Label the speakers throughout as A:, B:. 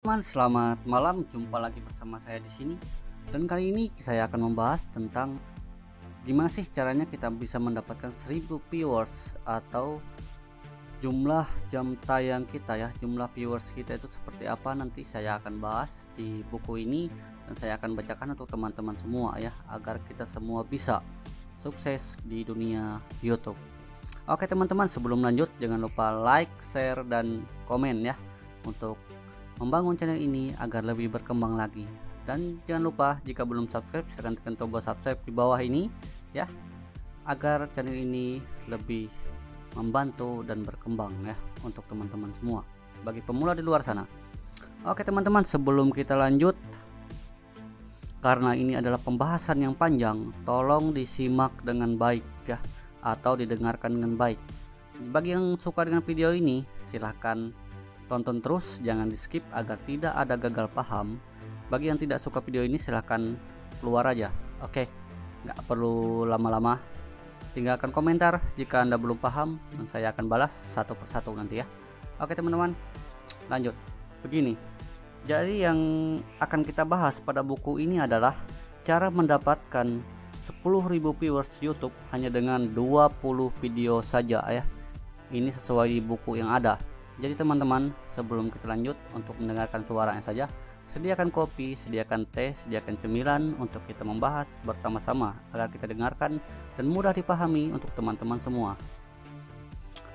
A: Teman, selamat malam. Jumpa lagi bersama saya di sini. Dan kali ini saya akan membahas tentang gimana sih caranya kita bisa mendapatkan 1000 viewers atau jumlah jam tayang kita ya. Jumlah viewers kita itu seperti apa, nanti saya akan bahas di buku ini dan saya akan bacakan untuk teman-teman semua ya, agar kita semua bisa sukses di dunia YouTube. Oke teman-teman, sebelum lanjut jangan lupa like, share, dan komen ya, untuk membangun channel ini agar lebih berkembang lagi. Dan jangan lupa jika belum subscribe, silahkan tekan tombol subscribe di bawah ini ya, agar channel ini lebih membantu dan berkembang ya untuk teman-teman semua, bagi pemula di luar sana. Oke teman-teman, sebelum kita lanjut, karena ini adalah pembahasan yang panjang, tolong disimak dengan baik ya, atau didengarkan dengan baik. Bagi yang suka dengan video ini, silahkan tonton terus, jangan di skip agar tidak ada gagal paham. Bagi yang tidak suka video ini, silahkan keluar aja. Oke, nggak perlu lama-lama, tinggalkan komentar jika Anda belum paham dan saya akan balas satu persatu nanti ya. Oke teman-teman, lanjut. Begini, jadi yang akan kita bahas pada buku ini adalah cara mendapatkan 10.000 viewers YouTube hanya dengan 20 video saja ya. Ini sesuai buku yang ada. Jadi teman-teman, sebelum kita lanjut, untuk mendengarkan suaranya saja, sediakan kopi, sediakan teh, sediakan cemilan untuk kita membahas bersama-sama agar kita dengarkan dan mudah dipahami untuk teman-teman semua.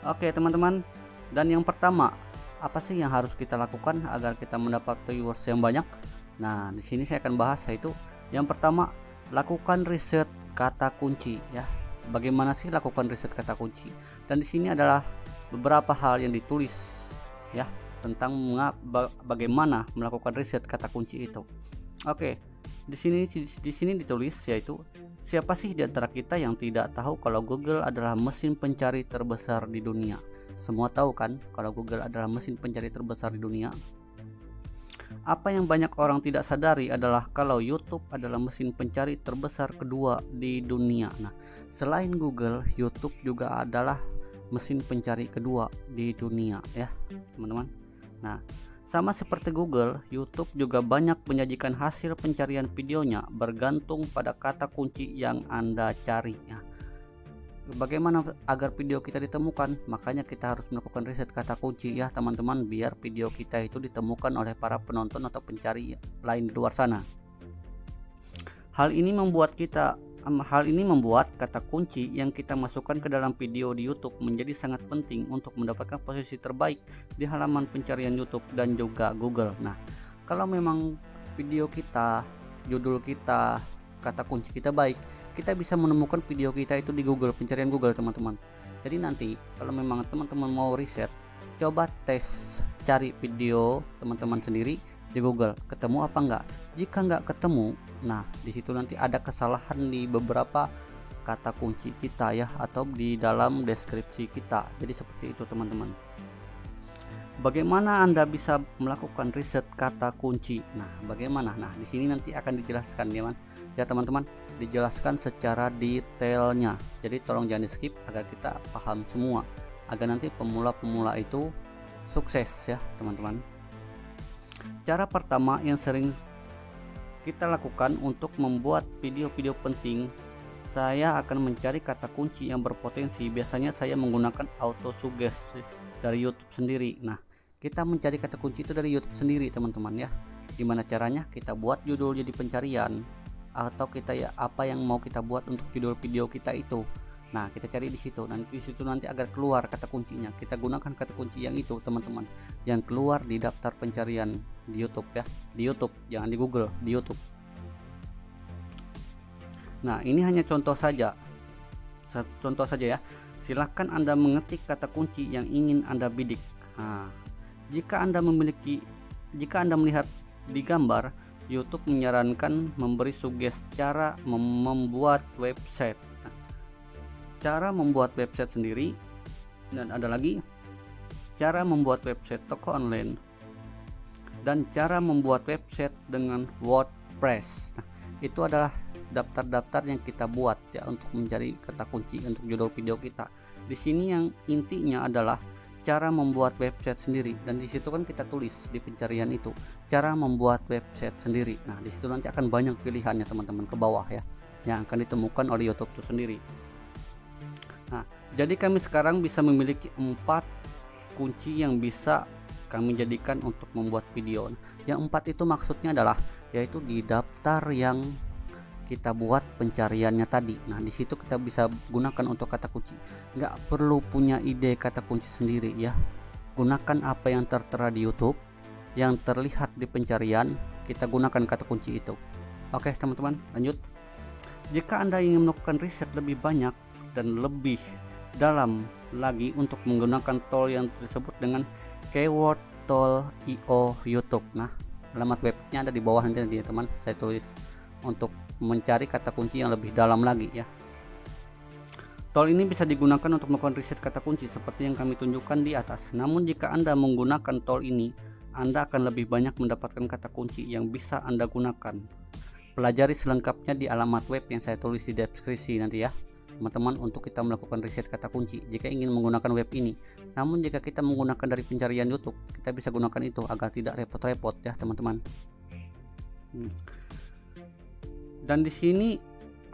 A: Oke teman-teman, dan yang pertama, apa sih yang harus kita lakukan agar kita mendapat viewers yang banyak? Nah, di sini saya akan bahas, yaitu yang pertama, lakukan riset kata kunci ya. Bagaimana sih lakukan riset kata kunci? Dan di sini adalah beberapa hal yang ditulis ya tentang bagaimana melakukan riset kata kunci itu. Oke, di sini ditulis, yaitu siapa sih di antara kita yang tidak tahu kalau Google adalah mesin pencari terbesar di dunia? Semua tahu kan kalau Google adalah mesin pencari terbesar di dunia. Apa yang banyak orang tidak sadari adalah kalau YouTube adalah mesin pencari terbesar kedua di dunia. Nah, selain Google, YouTube juga adalah mesin pencari kedua di dunia ya teman-teman. Nah, sama seperti Google, YouTube juga banyak menyajikan hasil pencarian videonya bergantung pada kata kunci yang Anda cari ya. Bagaimana agar video kita ditemukan? Makanya kita harus melakukan riset kata kunci ya teman-teman, biar video kita itu ditemukan oleh para penonton atau pencari lain di luar sana. Hal ini membuat kata kunci yang kita masukkan ke dalam video di YouTube menjadi sangat penting untuk mendapatkan posisi terbaik di halaman pencarian YouTube dan juga Google. Nah, kalau memang video kita, judul kita, kata kunci kita baik, kita bisa menemukan video kita itu di Google, pencarian Google teman-teman. Jadi nanti kalau memang teman-teman mau riset, coba tes cari video teman-teman sendiri di Google, ketemu apa enggak. Jika enggak ketemu, nah disitu nanti ada kesalahan di beberapa kata kunci kita ya, atau di dalam deskripsi kita. Jadi seperti itu teman-teman. Bagaimana Anda bisa melakukan riset kata kunci? Nah, bagaimana? Nah, di sini nanti akan dijelaskan ya teman-teman, dijelaskan secara detailnya. Jadi tolong jangan di skip agar kita paham semua, agar nanti pemula-pemula itu sukses ya teman-teman. Cara pertama yang sering kita lakukan untuk membuat video-video penting, saya akan mencari kata kunci yang berpotensi. Biasanya saya menggunakan auto suggest dari YouTube sendiri. Nah, kita mencari kata kunci itu dari YouTube sendiri teman-teman ya. Gimana caranya? Kita buat judul jadi pencarian, atau kita ya apa yang mau kita buat untuk judul video kita itu. Nah, kita cari di situ. Nanti di situ nanti agar keluar kata kuncinya, kita gunakan kata kunci yang itu teman-teman, yang keluar di daftar pencarian di YouTube ya. Di YouTube, jangan di Google, di YouTube. Nah, ini hanya contoh saja. Contoh saja ya. Silahkan Anda mengetik kata kunci yang ingin Anda bidik. Nah, jika Anda melihat di gambar, YouTube menyarankan memberi sugesti cara membuat website. Nah, cara membuat website sendiri, dan ada lagi cara membuat website toko online, dan cara membuat website dengan WordPress. Nah, itu adalah daftar-daftar yang kita buat ya untuk mencari kata kunci untuk judul video kita. Di sini yang intinya adalah cara membuat website sendiri, dan di situ kan kita tulis di pencarian itu cara membuat website sendiri. Nah di situ nanti akan banyak pilihannya teman-teman ke bawah ya, yang akan ditemukan oleh YouTube itu sendiri. Nah jadi kami sekarang bisa memiliki 4 kunci yang bisa kami jadikan untuk membuat video. Yang 4 itu maksudnya adalah yaitu di daftar yang kita buat pencariannya tadi. Nah di situ kita bisa gunakan untuk kata kunci. Nggak perlu punya ide kata kunci sendiri ya. Gunakan apa yang tertera di YouTube, yang terlihat di pencarian, kita gunakan kata kunci itu. Oke teman-teman, lanjut. Jika Anda ingin melakukan riset lebih banyak dan lebih dalam lagi untuk menggunakan tool yang disebut dengan keyword tool IO YouTube. Nah alamat webnya ada di bawah nanti ya teman, saya tulis untuk mencari kata kunci yang lebih dalam lagi ya. Tool ini bisa digunakan untuk melakukan riset kata kunci seperti yang kami tunjukkan di atas. Namun jika Anda menggunakan tool ini, Anda akan lebih banyak mendapatkan kata kunci yang bisa Anda gunakan. Pelajari selengkapnya di alamat web yang saya tulis di deskripsi nanti ya teman-teman, untuk kita melakukan riset kata kunci jika ingin menggunakan web ini. Namun jika kita menggunakan dari pencarian YouTube, kita bisa gunakan itu agar tidak repot-repot ya teman-teman. Dan di sini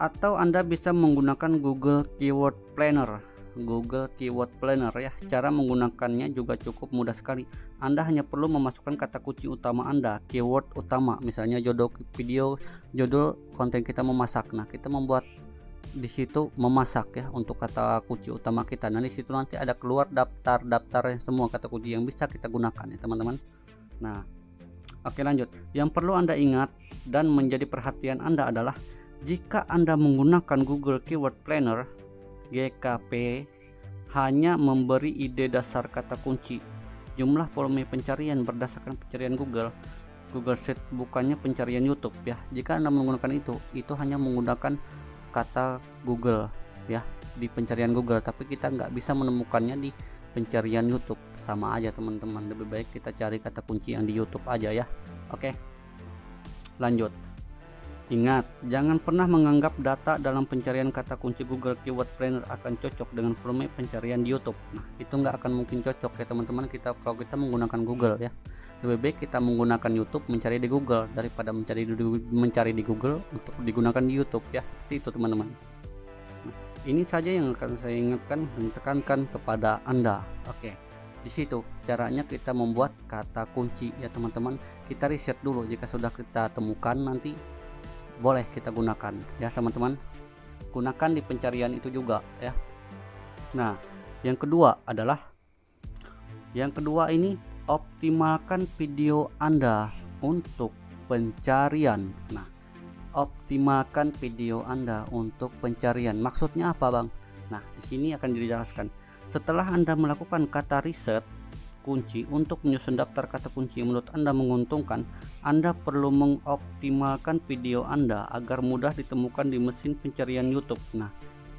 A: atau Anda bisa menggunakan Google Keyword Planner. Google Keyword Planner ya. Cara menggunakannya juga cukup mudah sekali. Anda hanya perlu memasukkan kata kunci utama Anda, keyword utama, misalnya judul video, judul konten kita memasak. Nah, kita membuat di situ memasak ya untuk kata kunci utama kita. Nah, di situ nanti ada keluar daftar semua kata kunci yang bisa kita gunakan ya, teman-teman. Nah, oke lanjut. Yang perlu Anda ingat dan menjadi perhatian Anda adalah jika Anda menggunakan Google Keyword Planner GKP hanya memberi ide dasar kata kunci, jumlah volume pencarian berdasarkan pencarian Google Search, bukannya pencarian YouTube ya. Jika Anda menggunakan itu hanya menggunakan kata Google ya di pencarian Google, tapi kita nggak bisa menemukannya di pencarian YouTube. Sama aja teman-teman, lebih baik kita cari kata kunci yang di YouTube aja ya. Oke lanjut. Ingat, jangan pernah menganggap data dalam pencarian kata kunci Google Keyword Planner akan cocok dengan volume pencarian di YouTube. Nah itu nggak akan mungkin cocok ya teman-teman, kalau kita menggunakan Google ya. Lebih baik kita menggunakan YouTube mencari di Google daripada mencari di Google untuk digunakan di YouTube ya, seperti itu teman-teman. Nah, ini saja yang akan saya ingatkan dan tekankan kepada Anda. Oke, di situ caranya kita membuat kata kunci ya teman-teman. Kita riset dulu, jika sudah kita temukan nanti boleh kita gunakan ya teman-teman. Gunakan di pencarian itu juga ya. Nah yang kedua ini optimalkan video Anda untuk pencarian. Nah optimalkan video Anda untuk pencarian maksudnya apa Bang? Nah di sini akan dijelaskan. Setelah Anda melakukan kata riset kunci untuk menyusun daftar kata kunci yang menurut Anda menguntungkan, Anda perlu mengoptimalkan video Anda agar mudah ditemukan di mesin pencarian YouTube. Nah,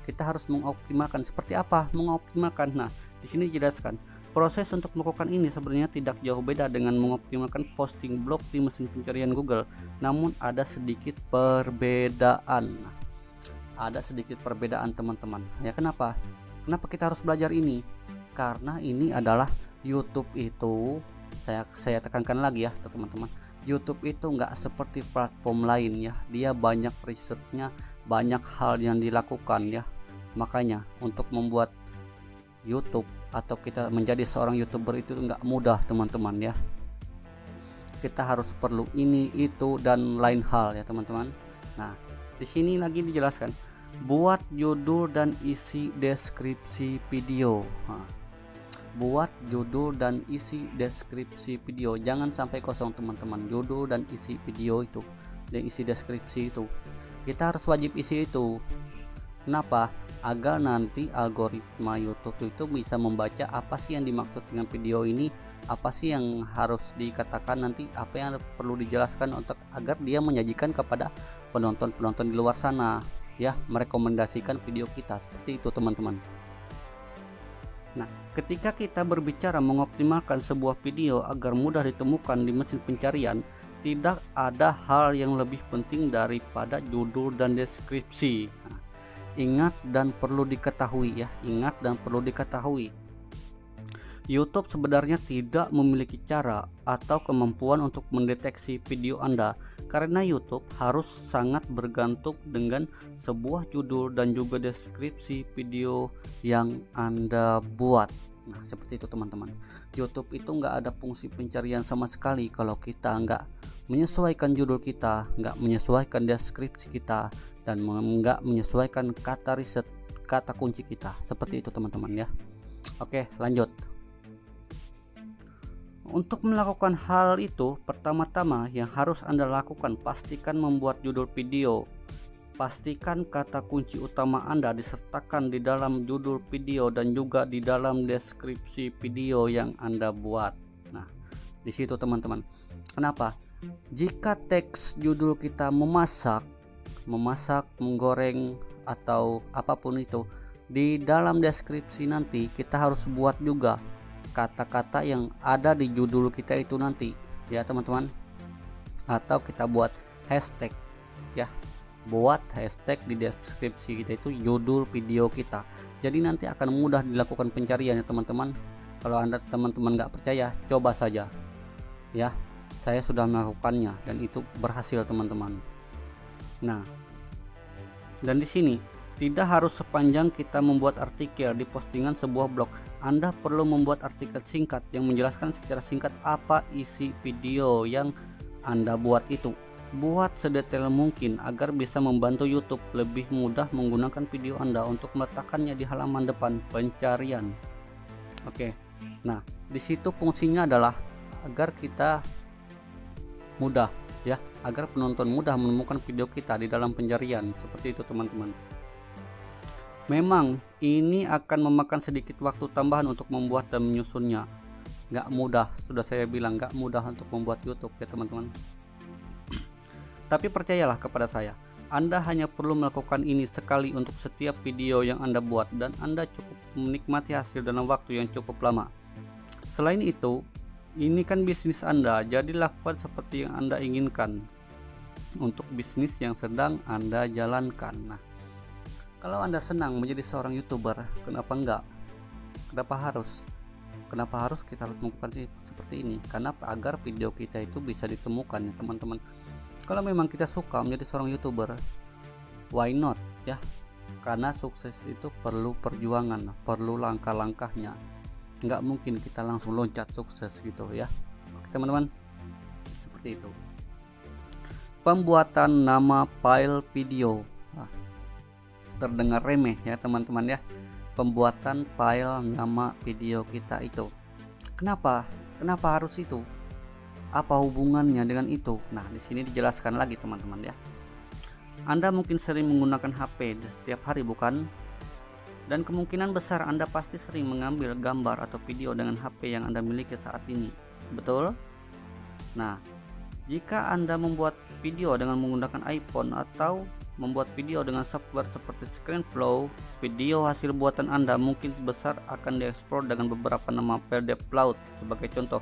A: kita harus mengoptimalkan. Seperti apa mengoptimalkan? Nah, di sini dijelaskan. Proses untuk melakukan ini sebenarnya tidak jauh beda dengan mengoptimalkan posting blog di mesin pencarian Google. Namun ada sedikit perbedaan. Nah, ada sedikit perbedaan teman-teman. Ya kenapa? Kenapa kita harus belajar ini? Karena ini adalah YouTube itu, saya tekankan lagi ya teman-teman, YouTube itu nggak seperti platform lain ya, dia banyak risetnya, banyak hal yang dilakukan ya. Makanya untuk membuat YouTube atau kita menjadi seorang YouTuber itu nggak mudah teman-teman ya. Kita harus perlu ini, itu, dan lain hal ya teman-teman. Nah di sini lagi dijelaskan, buat judul dan isi deskripsi video. Nah, buat judul dan isi deskripsi video, jangan sampai kosong teman-teman. Judul dan isi video itu dan isi deskripsi itu kita harus wajib isi itu. Kenapa? Agar nanti algoritma YouTube itu bisa membaca apa sih yang dimaksud dengan video ini, apa sih yang harus dikatakan nanti, apa yang perlu dijelaskan untuk agar dia menyajikan kepada penonton-penonton di luar sana ya, merekomendasikan video kita, seperti itu teman-teman. Nah, ketika kita berbicara mengoptimalkan sebuah video agar mudah ditemukan di mesin pencarian, tidak ada hal yang lebih penting daripada judul dan deskripsi. Nah, ingat dan perlu diketahui ya, ingat dan perlu diketahui. YouTube sebenarnya tidak memiliki cara atau kemampuan untuk mendeteksi video Anda, karena YouTube harus sangat bergantung dengan sebuah judul dan juga deskripsi video yang Anda buat. Nah, seperti itu teman-teman. YouTube itu nggak ada fungsi pencarian sama sekali kalau kita nggak menyesuaikan judul kita, nggak menyesuaikan deskripsi kita, dan nggak menyesuaikan kata riset, kata kunci kita. Seperti itu teman-teman ya. Oke, lanjut. Untuk melakukan hal itu, pertama-tama yang harus Anda lakukan, pastikan membuat judul video. Pastikan kata kunci utama Anda disertakan di dalam judul video dan juga di dalam deskripsi video yang Anda buat. Nah, di situ teman-teman. Kenapa? Jika teks judul kita memasak, menggoreng atau apapun itu, di dalam deskripsi nanti kita harus buat juga kata-kata yang ada di judul kita itu nanti ya teman-teman, atau kita buat hashtag ya, buat hashtag di deskripsi kita itu judul video kita, jadi nanti akan mudah dilakukan pencarian ya teman-teman. Kalau Anda teman-teman nggak percaya, coba saja ya, saya sudah melakukannya dan itu berhasil teman-teman. Nah, dan di sini tidak harus sepanjang kita membuat artikel di postingan sebuah blog. Anda perlu membuat artikel singkat yang menjelaskan secara singkat apa isi video yang Anda buat itu. Buat sedetail mungkin agar bisa membantu YouTube lebih mudah menggunakan video Anda untuk meletakkannya di halaman depan pencarian. Oke. Nah, di situ fungsinya adalah agar kita mudah ya, agar penonton mudah menemukan video kita di dalam pencarian. Seperti itu teman-teman. Memang ini akan memakan sedikit waktu tambahan untuk membuat dan menyusunnya. Nggak mudah, sudah saya bilang nggak mudah untuk membuat YouTube ya teman-teman. Tapi percayalah kepada saya, Anda hanya perlu melakukan ini sekali untuk setiap video yang Anda buat, dan Anda cukup menikmati hasil dalam waktu yang cukup lama. Selain itu, ini kan bisnis Anda, jadi lakukan seperti yang Anda inginkan untuk bisnis yang sedang Anda jalankan. Nah, kalau Anda senang menjadi seorang YouTuber, kenapa enggak? Kenapa harus kita harus melakukan seperti ini? Karena agar video kita itu bisa ditemukan ya teman-teman. Kalau memang kita suka menjadi seorang YouTuber, why not ya? Karena sukses itu perlu perjuangan, perlu langkah-langkahnya. Nggak mungkin kita langsung loncat sukses gitu ya. Oke teman-teman, seperti itu. Pembuatan nama file video. Terdengar remeh ya teman-teman ya, pembuatan file nama video kita itu. Kenapa harus itu? Apa hubungannya dengan itu? Nah, di sini dijelaskan lagi teman-teman ya. Anda mungkin sering menggunakan HP di setiap hari bukan? Dan kemungkinan besar Anda pasti sering mengambil gambar atau video dengan HP yang Anda miliki saat ini. Betul? Nah, jika Anda membuat video dengan menggunakan iPhone atau membuat video dengan software seperti ScreenFlow, video hasil buatan Anda mungkin besar akan diekspor dengan beberapa nama file upload. Sebagai contoh,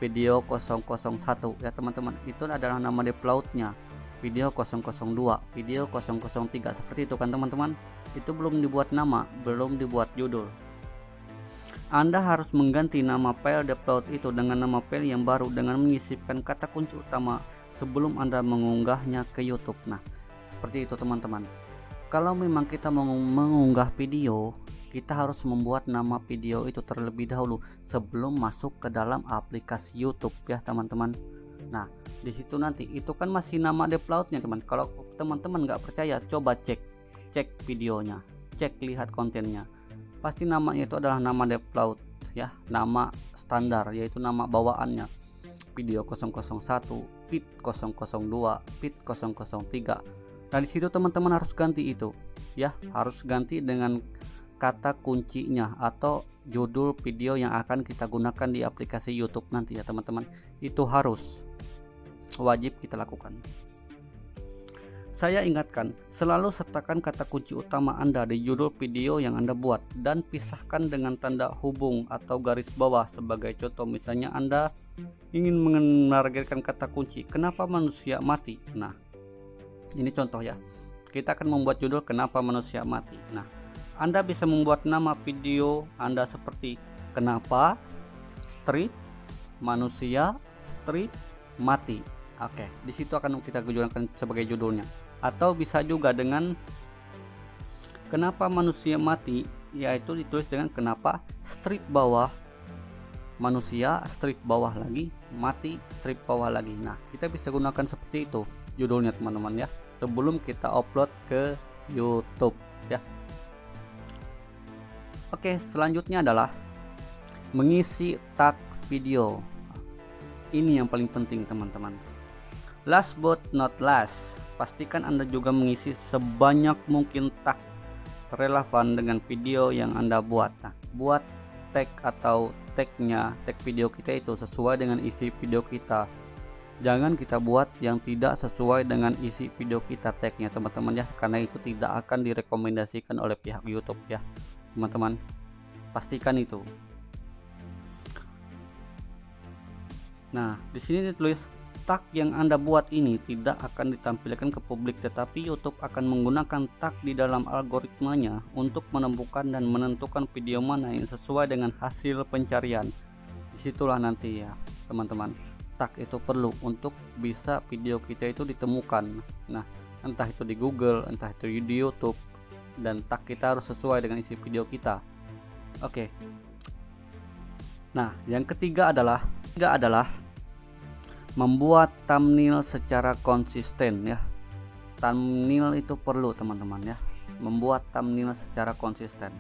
A: video 001 ya teman-teman, itu adalah nama uploadnya. Video 002, video 003, seperti itu kan teman-teman. Itu belum dibuat nama, belum dibuat judul. Anda harus mengganti nama file upload itu dengan nama file yang baru dengan menyisipkan kata kunci utama sebelum Anda mengunggahnya ke YouTube. Nah, seperti itu teman-teman. Kalau memang kita mengunggah video, kita harus membuat nama video itu terlebih dahulu sebelum masuk ke dalam aplikasi YouTube ya teman-teman. Nah, di situ nanti itu kan masih nama uploadnya teman. Kalau teman-teman nggak percaya, coba cek videonya, cek lihat kontennya. Pasti namanya itu adalah nama upload ya, nama standar, yaitu nama bawaannya. Video 001, feed 002, feed 003. Nah, di situ teman-teman harus ganti itu ya, harus ganti dengan kata kuncinya atau judul video yang akan kita gunakan di aplikasi YouTube nanti ya teman-teman. Itu harus wajib kita lakukan. Saya ingatkan, selalu sertakan kata kunci utama Anda di judul video yang Anda buat dan pisahkan dengan tanda hubung atau garis bawah. Sebagai contoh, misalnya Anda ingin menargetkan kata kunci kenapa manusia mati. Nah, ini contoh ya. Kita akan membuat judul kenapa manusia mati. Nah, Anda bisa membuat nama video Anda seperti Kenapa strip manusia strip mati. Oke, di situ akan kita gunakan sebagai judulnya. Atau bisa juga dengan kenapa manusia mati, yaitu ditulis dengan kenapa strip bawah manusia strip bawah lagi mati strip bawah lagi. Nah, kita bisa gunakan seperti itu judulnya teman-teman ya, sebelum kita upload ke YouTube ya. Oke, selanjutnya adalah mengisi tag video. Ini yang paling penting teman-teman. Last but not last, pastikan Anda juga mengisi sebanyak mungkin tag relevan dengan video yang Anda buat. Nah, buat tag atau tagnya, tag video kita itu sesuai dengan isi video kita. Jangan kita buat yang tidak sesuai dengan isi video kita tagnya teman-teman ya, karena itu tidak akan direkomendasikan oleh pihak YouTube ya teman-teman. Pastikan itu. Nah, di sini ditulis tag yang Anda buat ini tidak akan ditampilkan ke publik, tetapi YouTube akan menggunakan tag di dalam algoritmanya untuk menemukan dan menentukan video mana yang sesuai dengan hasil pencarian. Disitulah nanti ya teman-teman, tag itu perlu untuk bisa video kita itu ditemukan. Nah, entah itu di Google, entah itu di YouTube, dan tag kita harus sesuai dengan isi video kita. Oke. Nah, yang ketiga adalah membuat thumbnail secara konsisten ya. Thumbnail itu perlu teman-teman ya, membuat thumbnail secara konsisten.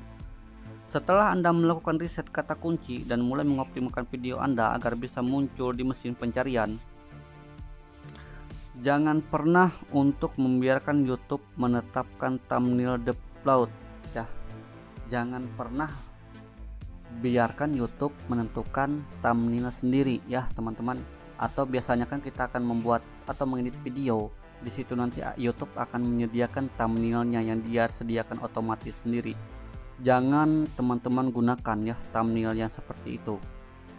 A: Setelah Anda melakukan riset kata kunci dan mulai mengoptimalkan video Anda agar bisa muncul di mesin pencarian, jangan pernah untuk membiarkan YouTube menetapkan thumbnail default ya. Jangan pernah biarkan YouTube menentukan thumbnail sendiri ya teman-teman. Atau biasanya kan kita akan membuat atau mengedit video, di situ nanti YouTube akan menyediakan thumbnailnya yang dia sediakan otomatis sendiri. Jangan teman-teman gunakan ya thumbnail yang seperti itu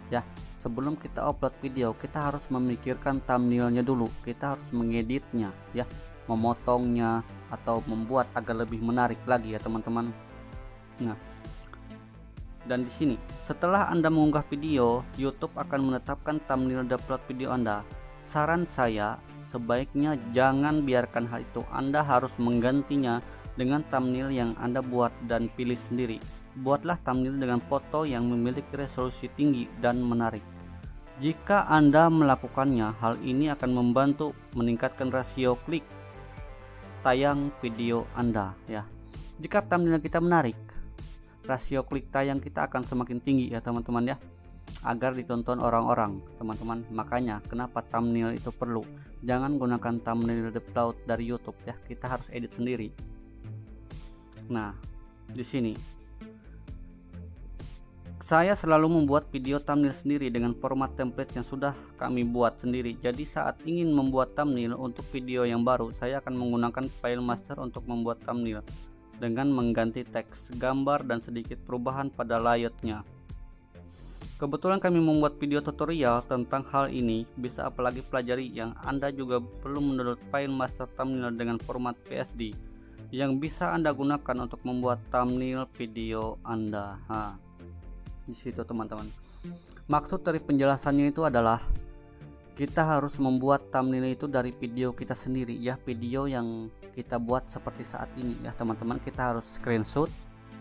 A: ya. Sebelum kita upload video, kita harus memikirkan thumbnailnya dulu, kita harus mengeditnya ya, memotongnya atau membuat agar lebih menarik lagi ya teman-teman. Nah, dan di sini setelah Anda mengunggah video, YouTube akan menetapkan thumbnail default video Anda. Saran saya, sebaiknya jangan biarkan hal itu. Anda harus menggantinya dengan thumbnail yang Anda buat dan pilih sendiri. Buatlah thumbnail dengan foto yang memiliki resolusi tinggi dan menarik. Jika Anda melakukannya, hal ini akan membantu meningkatkan rasio klik tayang video Anda ya. Jika thumbnail kita menarik, rasio klik tayang kita akan semakin tinggi ya teman-teman ya, agar ditonton orang-orang teman-teman. Makanya kenapa thumbnail itu perlu. Jangan gunakan thumbnail default dari YouTube ya, kita harus edit sendiri. Nah, di sini saya selalu membuat video thumbnail sendiri dengan format template yang sudah kami buat sendiri. Jadi saat ingin membuat thumbnail untuk video yang baru, saya akan menggunakan file master untuk membuat thumbnail dengan mengganti teks, gambar, dan sedikit perubahan pada layoutnya. Kebetulan kami membuat video tutorial tentang hal ini, bisa apalagi pelajari yang Anda juga perlu mendownload file master thumbnail dengan format PSD yang bisa Anda gunakan untuk membuat thumbnail video Anda. Nah, di situ teman-teman. Maksud dari penjelasannya itu adalah kita harus membuat thumbnail itu dari video kita sendiri ya, video yang kita buat seperti saat ini ya teman-teman. Kita harus screenshot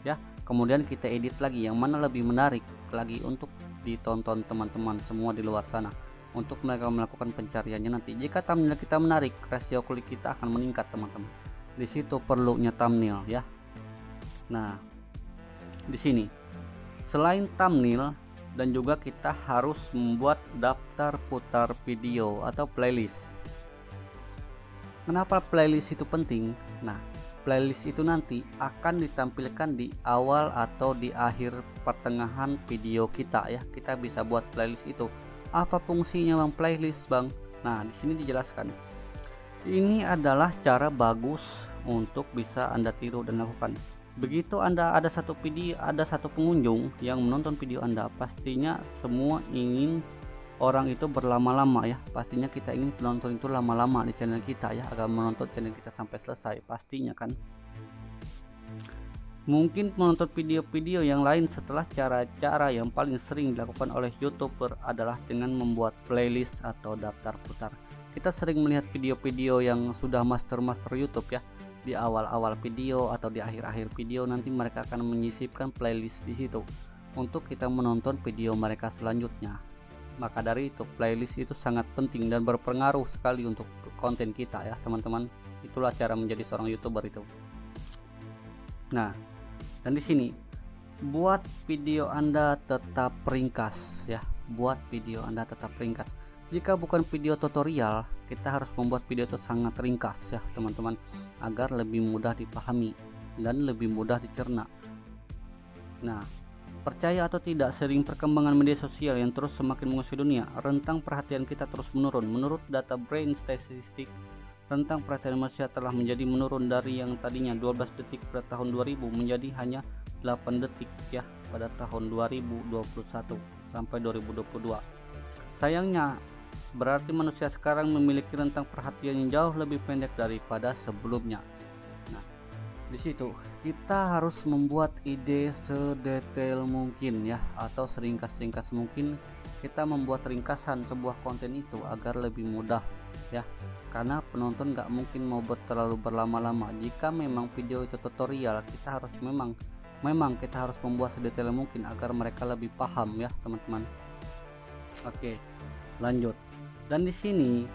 A: ya, kemudian kita edit lagi yang mana lebih menarik lagi untuk ditonton teman-teman semua di luar sana, untuk mereka melakukan pencariannya nanti. Jika thumbnail kita menarik, rasio klik kita akan meningkat teman-teman. Di situ perlunya thumbnail ya. Nah, di sini selain thumbnail, dan juga kita harus membuat daftar putar video atau playlist. Kenapa playlist itu penting? Nah, playlist itu nanti akan ditampilkan di awal atau di akhir pertengahan video kita ya. Kita bisa buat playlist itu. Apa fungsinya Bang playlist, Bang? Nah, di sini dijelaskan. Ini adalah cara bagus untuk bisa Anda tiru dan lakukan. Begitu Anda ada satu pengunjung yang menonton video Anda, pastinya semua ingin orang itu berlama-lama ya. Pastinya kita ingin penonton itu lama-lama di channel kita ya, agar menonton channel kita sampai selesai pastinya kan. Mungkin menonton video-video yang lain setelah cara-cara yang paling sering dilakukan oleh YouTuber adalah dengan membuat playlist atau daftar putar. Kita sering melihat video-video yang sudah master YouTube ya. Di awal-awal video atau di akhir-akhir video nanti mereka akan menyisipkan playlist di situ untuk kita menonton video mereka selanjutnya. Maka dari itu playlist itu sangat penting dan berpengaruh sekali untuk konten kita ya teman-teman. Itulah cara menjadi seorang YouTuber itu. Nah, dan di sini buat video Anda tetap ringkas ya. Buat video Anda tetap ringkas. Jika bukan video tutorial, kita harus membuat video itu sangat ringkas ya teman-teman, agar lebih mudah dipahami dan lebih mudah dicerna. Nah, percaya atau tidak, sering perkembangan media sosial yang terus semakin menguasai dunia, rentang perhatian kita terus menurun. Menurut data Brain Statistic, rentang perhatian manusia telah menjadi menurun dari yang tadinya 12 detik pada tahun 2000 menjadi hanya 8 detik ya pada tahun 2021 sampai 2022. Sayangnya, berarti manusia sekarang memiliki rentang perhatian yang jauh lebih pendek daripada sebelumnya. Nah, di situ kita harus membuat ide sedetail mungkin ya, atau seringkas-ringkas mungkin kita membuat ringkasan sebuah konten itu agar lebih mudah ya. Karena penonton nggak mungkin mau terlalu berlama-lama. Jika memang video itu tutorial, kita harus memang kita harus membuat sedetail mungkin agar mereka lebih paham ya teman-teman. Oke, lanjut. Dan di sini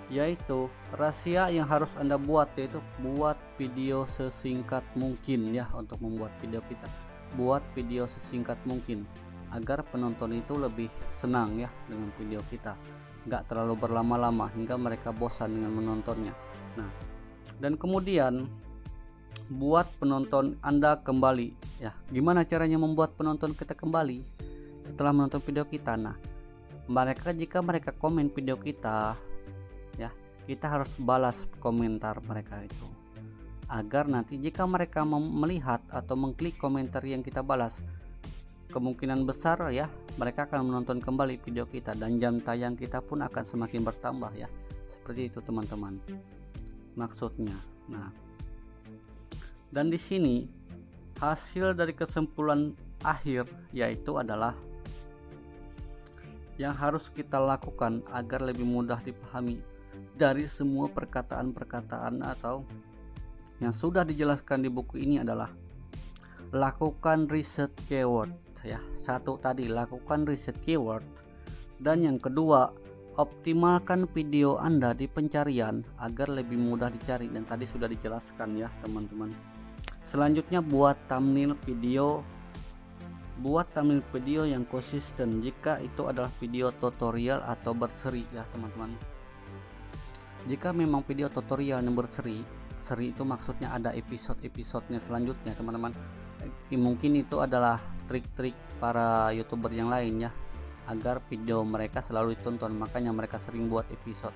A: yaitu rahasia yang harus Anda buat, yaitu buat video sesingkat mungkin ya. Untuk membuat video kita, buat video sesingkat mungkin agar penonton itu lebih senang ya dengan video kita, nggak terlalu berlama-lama hingga mereka bosan dengan menontonnya. Nah, dan kemudian buat penonton Anda kembali ya. Gimana caranya membuat penonton kita kembali setelah menonton video kita? Nah, jika mereka komen video kita ya, kita harus balas komentar mereka itu, agar nanti jika mereka melihat atau mengklik komentar yang kita balas, kemungkinan besar ya mereka akan menonton kembali video kita dan jam tayang kita pun akan semakin bertambah ya. Seperti itu teman-teman maksudnya. Nah, dan di sini hasil dari kesimpulan akhir yaitu adalah yang harus kita lakukan agar lebih mudah dipahami dari semua perkataan-perkataan atau yang sudah dijelaskan di buku ini adalah lakukan riset keyword ya. Satu tadi, lakukan riset keyword, dan yang kedua, optimalkan video Anda di pencarian agar lebih mudah dicari, dan tadi sudah dijelaskan ya teman-teman. Selanjutnya buat thumbnail video yang konsisten jika itu adalah video tutorial atau berseri ya teman-teman. Jika memang video tutorial yang berseri itu maksudnya ada episode-episodenya selanjutnya teman-teman. Mungkin itu adalah trik-trik para YouTuber yang lain ya, agar video mereka selalu ditonton, makanya mereka sering buat episode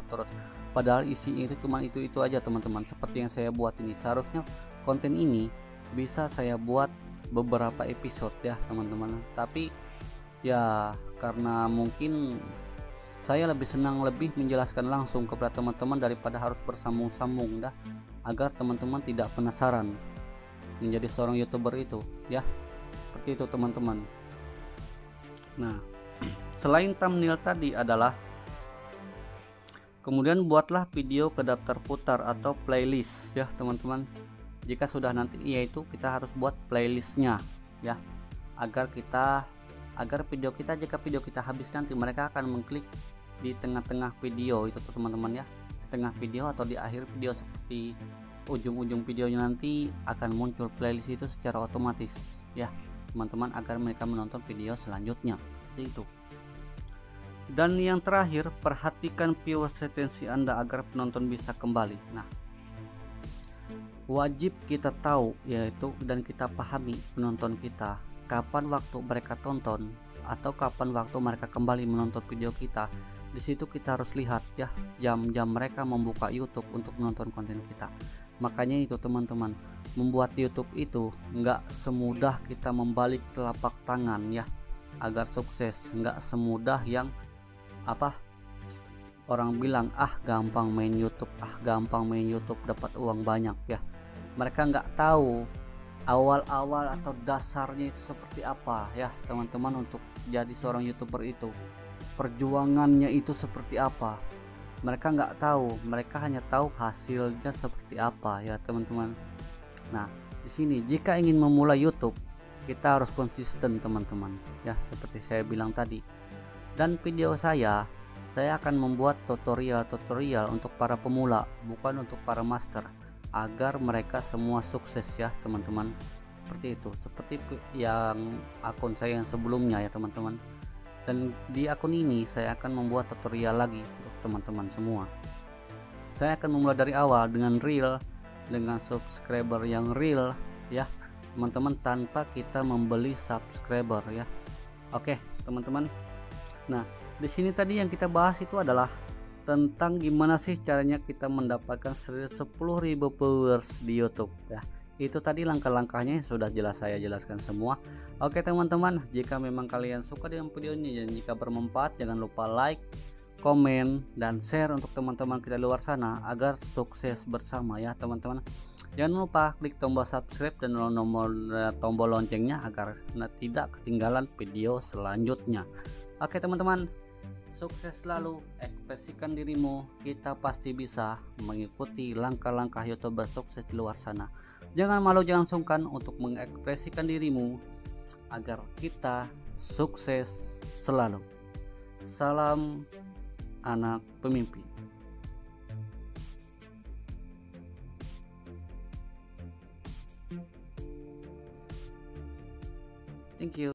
A: terus, padahal isinya itu cuma itu aja teman-teman. Seperti yang saya buat ini, seharusnya konten ini bisa saya buat beberapa episode ya teman-teman, tapi ya karena mungkin saya lebih senang menjelaskan langsung kepada teman-teman daripada harus bersambung-sambung dah, agar teman-teman tidak penasaran menjadi seorang YouTuber itu ya. Seperti itu teman-teman. Nah, selain thumbnail tadi adalah kemudian buatlah video ke daftar putar atau playlist ya teman-teman. Jika sudah nanti yaitu kita harus buat playlistnya ya, agar video kita, jika video kita habis nanti mereka akan mengklik di tengah-tengah video itu teman-teman ya, di tengah video atau di akhir video, seperti ujung-ujung videonya nanti akan muncul playlist itu secara otomatis ya teman-teman, agar mereka menonton video selanjutnya seperti itu. Dan yang terakhir, perhatikan viewers retensi Anda agar penonton bisa kembali. Nah, wajib kita tahu yaitu dan kita pahami penonton kita, kapan waktu mereka tonton atau kapan waktu mereka kembali menonton video kita. Di situ kita harus lihat ya jam-jam mereka membuka YouTube untuk menonton konten kita. Makanya itu teman-teman, membuat YouTube itu nggak semudah kita membalik telapak tangan ya agar sukses. Nggak semudah yang orang bilang gampang main YouTube dapat uang banyak ya. Mereka nggak tahu awal-awal atau dasarnya itu seperti apa ya teman-teman. Untuk jadi seorang YouTuber itu perjuangannya itu seperti apa, mereka nggak tahu. Mereka hanya tahu hasilnya seperti apa ya teman-teman. Nah, di sini jika ingin memulai YouTube, kita harus konsisten teman-teman ya, seperti saya bilang tadi. Dan video saya akan membuat tutorial untuk para pemula, bukan untuk para master, agar mereka semua sukses ya teman-teman. Seperti itu, seperti yang akun saya yang sebelumnya ya teman-teman. Dan di akun ini saya akan membuat tutorial lagi untuk teman-teman semua. Saya akan memulai dari awal dengan real, dengan subscriber yang real ya teman-teman, tanpa kita membeli subscriber ya. Oke teman-teman. Nah, di sini tadi yang kita bahas itu adalah tentang gimana sih caranya kita mendapatkan 10.000 viewers di YouTube ya. Itu tadi langkah-langkahnya sudah jelas saya jelaskan semua. Oke teman-teman, jika memang kalian suka dengan video ini dan jika bermanfaat, jangan lupa like, komen, dan share untuk teman-teman kita luar sana agar sukses bersama ya teman-teman. Jangan lupa klik tombol subscribe dan tombol loncengnya agar tidak ketinggalan video selanjutnya. Oke teman-teman, sukses selalu, ekspresikan dirimu, kita pasti bisa mengikuti langkah-langkah YouTuber sukses di luar sana. Jangan malu, jangan sungkan untuk mengekspresikan dirimu agar kita sukses selalu. Salam anak pemimpi. Thank you.